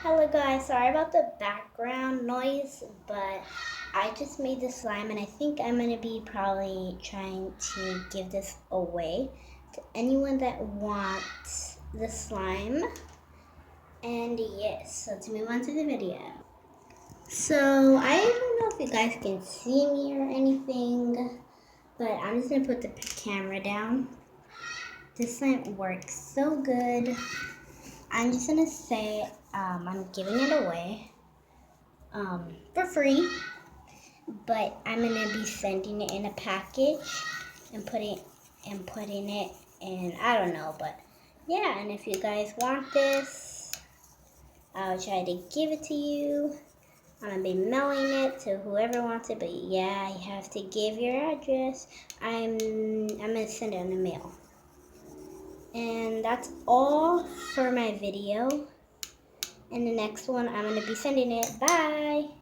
Hello guys, sorry about the background noise, but I just made the slime and I think I'm going to be probably trying to give this away to anyone that wants the slime. And yes, so let's move on to the video. So I don't know if you guys can see me or anything, but I'm just going to put the camera down. This slime works so good. I'm just gonna say I'm giving it away for free, but I'm gonna be sending it in a package and putting it in, I don't know, but yeah. And if you guys want this, I'll try to give it to you. I'm gonna be mailing it to whoever wants it, but yeah, you have to give your address. I'm gonna send it in the mail. And that's all for my video. In the next one, I'm going to be sending it. Bye!